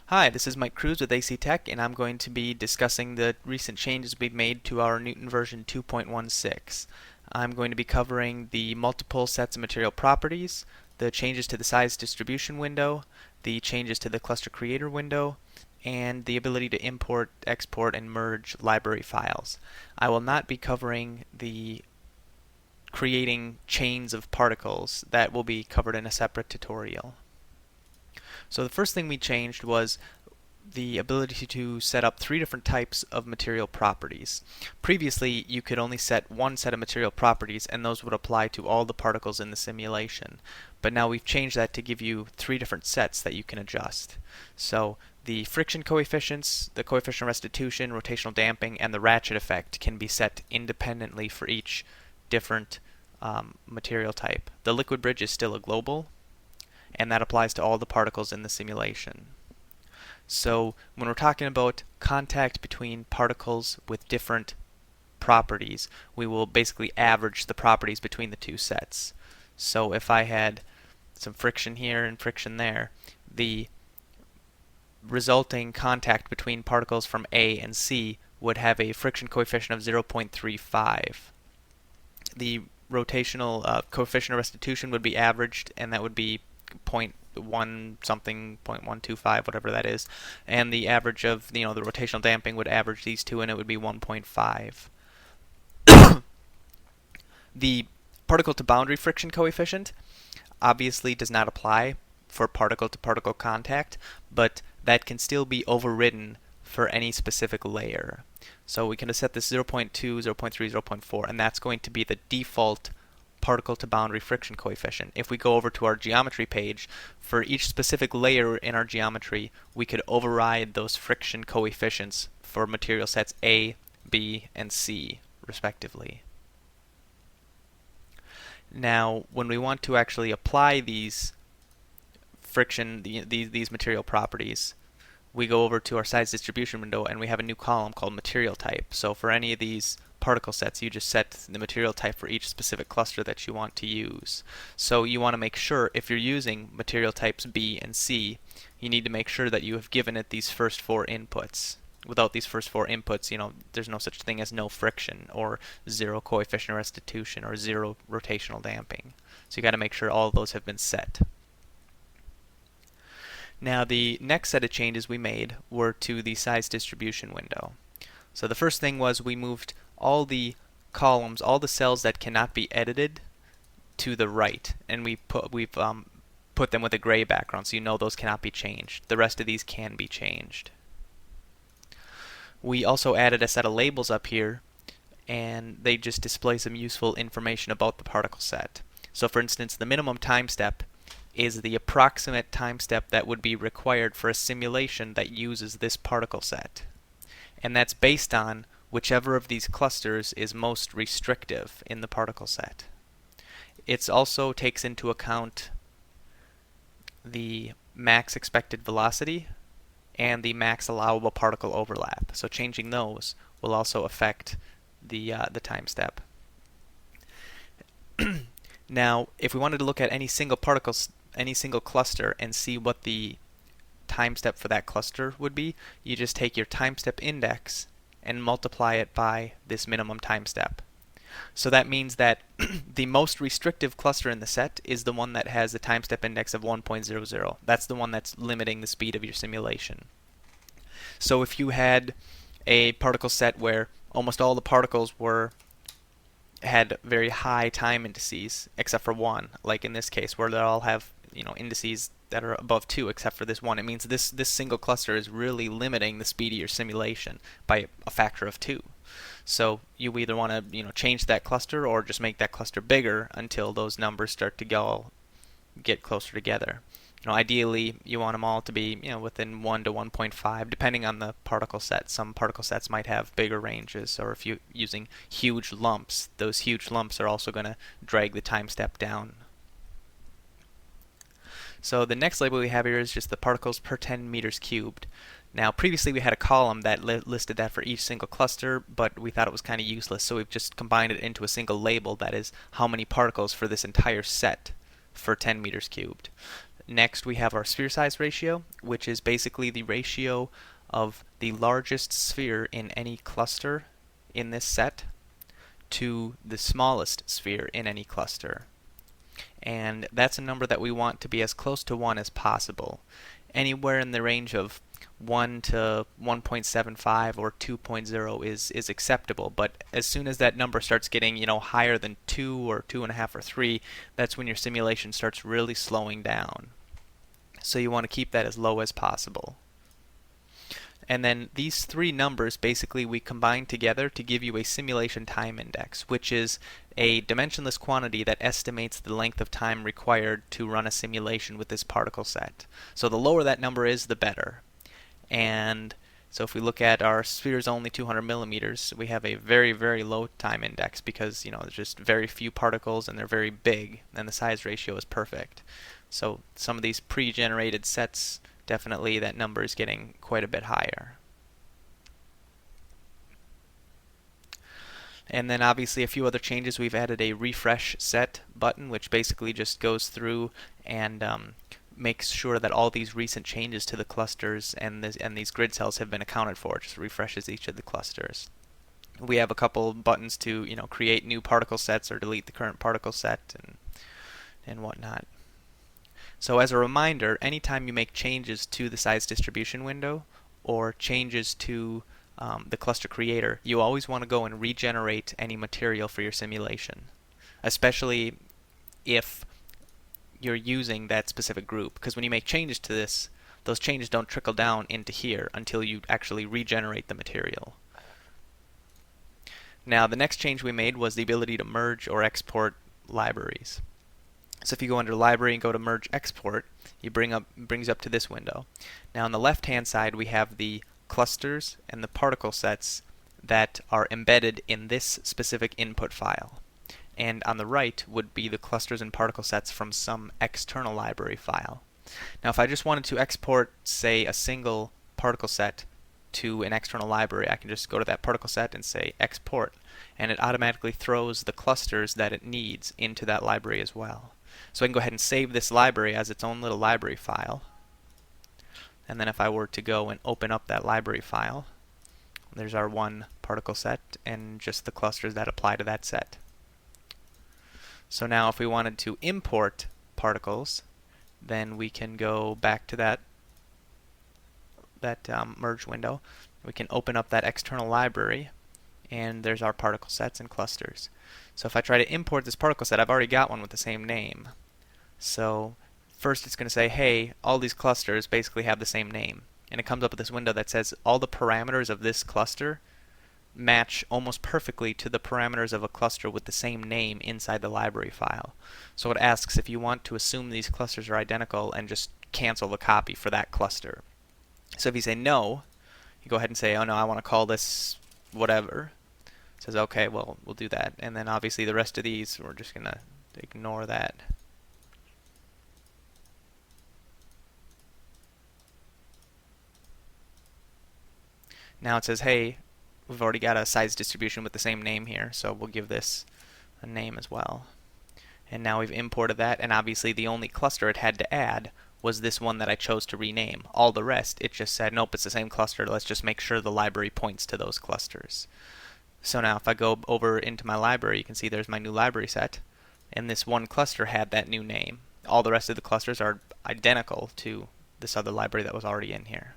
Hi, this is Mike Cruz with AC-Tek, and I'm going to be discussing the recent changes we've made to our Newton version 2.16. I'm going to be covering the multiple sets of material properties, the changes to the size distribution window, the changes to the cluster creator window, and the ability to import, export, and merge library files. I will not be covering the creating chains of particles. That will be covered in a separate tutorial. So the first thing we changed was the ability to set up three different types of material properties. Previously, you could only set one set of material properties, and those would apply to all the particles in the simulation. But now we've changed that to give you three different sets that you can adjust. So the friction coefficients, the coefficient of restitution, rotational damping, and the ratchet effect can be set independently for each different material type. The liquid bridge is still a global, and that applies to all the particles in the simulation. So when we're talking about contact between particles with different properties, we will basically average the properties between the two sets. So if I had some friction here and friction there, the resulting contact between particles from A and C would have a friction coefficient of 0.35. The rotational coefficient of restitution would be averaged, and that would be 0.1 something, 0.125, whatever that is, and the average of the rotational damping would average these two, and it would be 1.5. The particle to boundary friction coefficient obviously does not apply for particle to particle contact, but that can still be overridden for any specific layer. So we can set this 0.2, 0.3, 0.4, and that's going to be the default particle to boundary friction coefficient. If we go over to our geometry page, for each specific layer in our geometry, we could override those friction coefficients for material sets A, B, and C, respectively. Now, when we want to actually apply these these material properties, we go over to our size distribution window, and we have a new column called material type. So for any of these particle sets, you just set the material type for each specific cluster that you want to use. So you want to make sure, if you're using material types B and C, you need to make sure that you have given it these first four inputs. Without these first four inputs, there's no such thing as no friction, or zero coefficient of restitution, or zero rotational damping. So you got to make sure all of those have been set. Now the next set of changes we made were to the size distribution window. So the first thing was we moved all the columns, all the cells that cannot be edited, to the right, and we've put them with a gray background, so you know those cannot be changed. The rest of these can be changed. We also added a set of labels up here, and they just display some useful information about the particle set. So for instance, the minimum time step is the approximate time step that would be required for a simulation that uses this particle set. And that's based on whichever of these clusters is most restrictive in the particle set. It also takes into account the max expected velocity and the max allowable particle overlap. So changing those will also affect the time step. Now, if we wanted to look at any single cluster and see what the time step for that cluster would be, you just take your time step index and multiply it by this minimum time step. So that means that the most restrictive cluster in the set is the one that has a time step index of 1.00. That's the one that's limiting the speed of your simulation. So if you had a particle set where almost all the particles had very high time indices, except for one, like in this case where they all have indices that are above 2 except for this one, it means this single cluster is really limiting the speed of your simulation by a factor of 2. So you either want to change that cluster or just make that cluster bigger until those numbers start to get closer together. Ideally, you want them all to be within 1 to 1.5, depending on the particle set. Some particle sets might have bigger ranges, or if you're using huge lumps, those huge lumps are also going to drag the time step down. So the next label we have here is just the particles per 10 meters cubed. Now previously we had a column that listed that for each single cluster, but we thought it was kind of useless, so we've just combined it into a single label that is how many particles for this entire set for 10 meters cubed. Next we have our sphere size ratio, which is basically the ratio of the largest sphere in any cluster in this set to the smallest sphere in any cluster. And that's a number that we want to be as close to 1 as possible. Anywhere in the range of 1 to 1.75 or 2.0 is acceptable, but as soon as that number starts getting, higher than 2 or 2.5 or 3, that's when your simulation starts really slowing down. So you want to keep that as low as possible. And then these three numbers basically we combine together to give you a simulation time index, which is a dimensionless quantity that estimates the length of time required to run a simulation with this particle set. So the lower that number is, the better. And so if we look at our sphere is only 200 millimeters, we have a very, very low time index because, there's just very few particles and they're very big, and the size ratio is perfect. So some of these pre-generated sets, definitely that number is getting quite a bit higher. And then obviously a few other changes. We've added a refresh set button, which basically just goes through and makes sure that all these recent changes to the clusters and these grid cells have been accounted for. It just refreshes each of the clusters. We have a couple buttons to create new particle sets or delete the current particle set and whatnot. So as a reminder, anytime you make changes to the size distribution window or changes to the cluster creator, you always want to go and regenerate any material for your simulation, especially if you're using that specific group, because when you make changes to this, those changes don't trickle down into here until you actually regenerate the material. Now the next change we made was the ability to merge or export libraries. So if you go under Library and go to Merge Export, you brings up to this window. Now on the left-hand side we have the clusters and the particle sets that are embedded in this specific input file. And on the right would be the clusters and particle sets from some external library file. Now if I just wanted to export, say, a single particle set to an external library, I can just go to that particle set and say Export, and it automatically throws the clusters that it needs into that library as well. So I can go ahead and save this library as its own little library file. And then if I were to go and open up that library file, there's our one particle set and just the clusters that apply to that set. So now if we wanted to import particles, then we can go back to that merge window. We can open up that external library, and there's our particle sets and clusters. So if I try to import this particle set, I've already got one with the same name. So first it's going to say, hey, all these clusters basically have the same name. And it comes up with this window that says all the parameters of this cluster match almost perfectly to the parameters of a cluster with the same name inside the library file. So it asks if you want to assume these clusters are identical and just cancel the copy for that cluster. So if you say no, you go ahead and say, oh no, I want to call this whatever. It says, okay, well, we'll do that. And then obviously the rest of these, we're just going to ignore that. Now it says, hey, we've already got a size distribution with the same name here, so we'll give this a name as well. And now we've imported that, and obviously the only cluster it had to add was this one that I chose to rename. All the rest, it just said, nope, it's the same cluster. Let's just make sure the library points to those clusters. So now if I go over into my library, you can see there's my new library set, and this one cluster had that new name. All the rest of the clusters are identical to this other library that was already in here.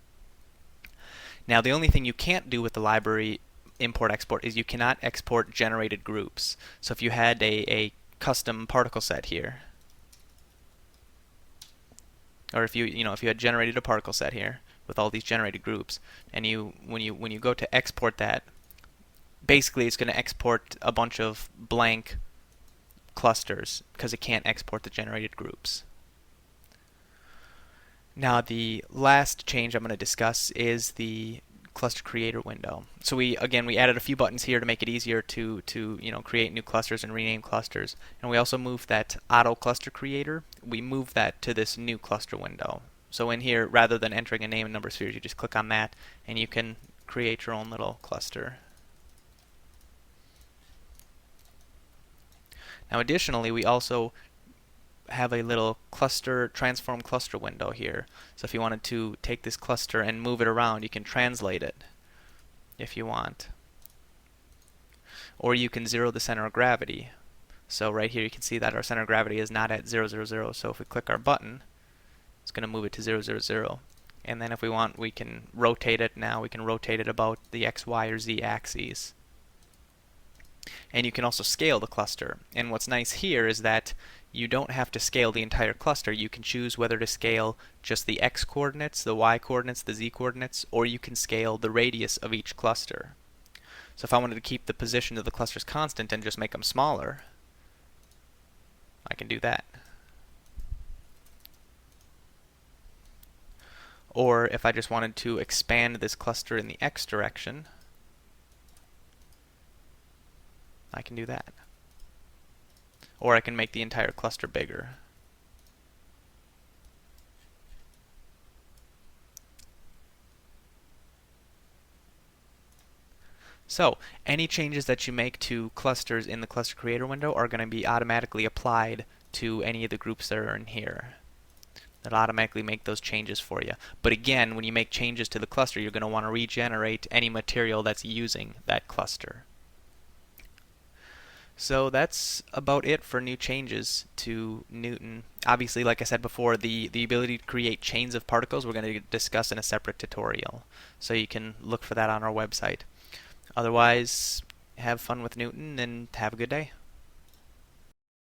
Now the only thing you can't do with the library import-export is you cannot export generated groups. So if you had a custom particle set here, or if you had generated a particle set here with all these generated groups, and when you go to export that, basically it's going to export a bunch of blank clusters because it can't export the generated groups. Now the last change I'm going to discuss is the cluster creator window. So we added a few buttons here to make it easier to create new clusters and rename clusters. And we also moved that auto cluster creator. We moved that to this new cluster window. So in here, rather than entering a name and number of spheres, you just click on that and you can create your own little cluster. Now additionally, we also have a little cluster, transform cluster window here. So if you wanted to take this cluster and move it around, you can translate it if you want. Or you can zero the center of gravity. So right here you can see that our center of gravity is not at 0, 0, 0. So if we click our button, it's going to move it to 0, 0, 0. And then if we want, we can rotate it now. We can rotate it about the X, Y, or Z axes. And you can also scale the cluster. And what's nice here is that you don't have to scale the entire cluster. You can choose whether to scale just the X coordinates, the Y coordinates, the Z coordinates, or you can scale the radius of each cluster. So if I wanted to keep the position of the clusters constant and just make them smaller, I can do that. Or if I just wanted to expand this cluster in the X direction, I can do that. Or I can make the entire cluster bigger. So, any changes that you make to clusters in the Cluster Creator window are going to be automatically applied to any of the groups that are in here. It'll automatically make those changes for you. But again, when you make changes to the cluster, you're going to want to regenerate any material that's using that cluster. So that's about it for new changes to Newton. Obviously, like I said before, the ability to create chains of particles we're going to discuss in a separate tutorial. So you can look for that on our website. Otherwise, have fun with Newton and have a good day.